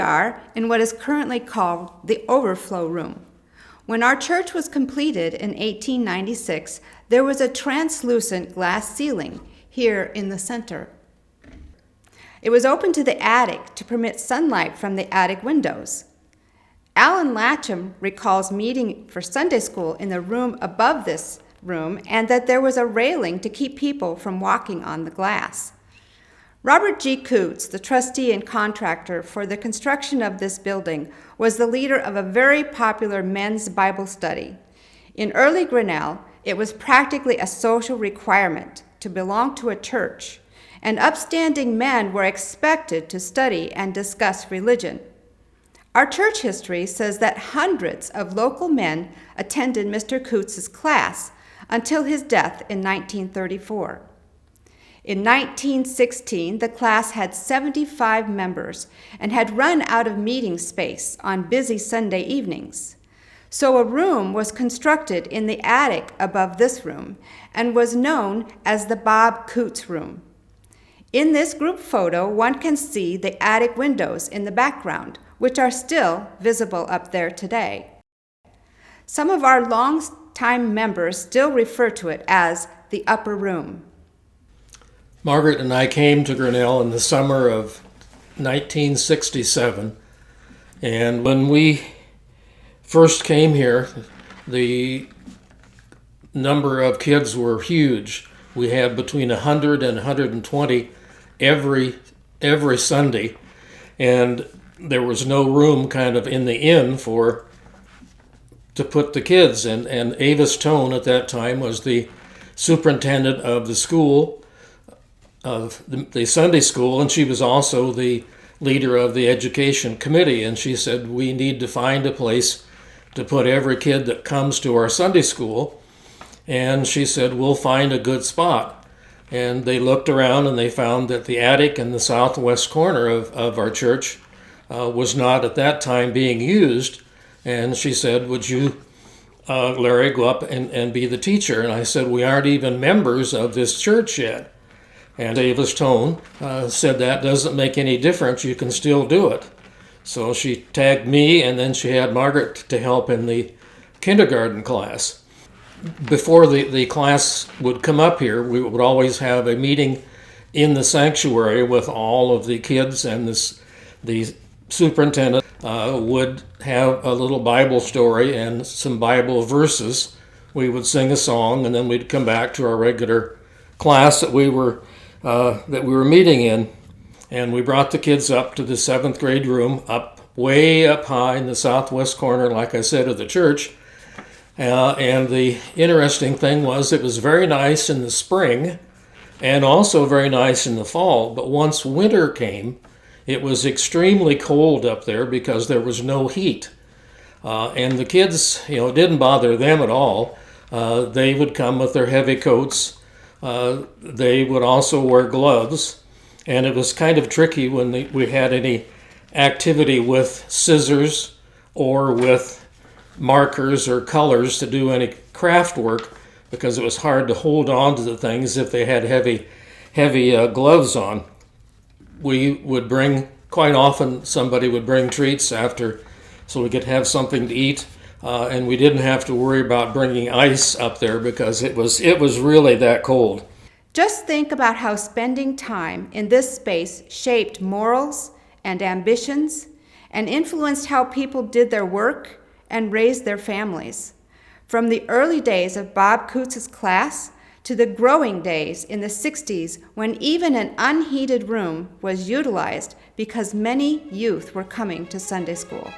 are in what is currently called the overflow room. When our church was completed in 1896, there was a translucent glass ceiling here in the center. It was open to the attic to permit sunlight from the attic windows. Alan Latcham recalls meeting for Sunday school in the room above this room, and that there was a railing to keep people from walking on the glass. Robert G. Coots, the trustee and contractor for the construction of this building, was the leader of a very popular men's Bible study. In early Grinnell, it was practically a social requirement to belong to a church, and upstanding men were expected to study and discuss religion. Our church history says that hundreds of local men attended Mr. Coots's class until his death in 1934. In 1916, the class had 75 members and had run out of meeting space on busy Sunday evenings. So a room was constructed in the attic above this room and was known as the Bob Coots Room. In this group photo, one can see the attic windows in the background, which are still visible up there today. Some of our long-time members still refer to it as the upper room. Margaret and I came to Grinnell in the summer of 1967, and when we first came here, the number of kids were huge. We had between 100 and 120 every Sunday, and there was no room kind of in the inn to put the kids. And Avis Tone at that time was the superintendent of the school, of the Sunday school, and she was also the leader of the education committee. And she said, we need to find a place to put every kid that comes to our Sunday school. And she said, we'll find a good spot. And they looked around and they found that the attic in the southwest corner of our church was not at that time being used. And she said, would you, Larry, go up and be the teacher? And I said, we aren't even members of this church yet. And Avis Tone said, that doesn't make any difference, you can still do it. So she tagged me, and then she had Margaret to help in the kindergarten class. Before the class would come up here, we would always have a meeting in the sanctuary with all of the kids, and the superintendent would have a little Bible story and some Bible verses. We would sing a song, and then we'd come back to our regular class that we were meeting in. And we brought the kids up to the 7th grade room, way up high in the southwest corner, like I said, of the church. And the interesting thing was it was very nice in the spring and also very nice in the fall. But once winter came, it was extremely cold up there because there was no heat. And the kids, it didn't bother them at all. They would come with their heavy coats. They would also wear gloves. And it was kind of tricky when we had any activity with scissors or with markers or colors to do any craft work, because it was hard to hold on to the things if they had heavy gloves on. We would quite often somebody would bring treats after, so we could have something to eat, and we didn't have to worry about bringing ice up there because it was really that cold. Just think about how spending time in this space shaped morals and ambitions and influenced how people did their work and raised their families. From the early days of Bob Coots's class to the growing days in the 60s when even an unheated room was utilized because many youth were coming to Sunday school.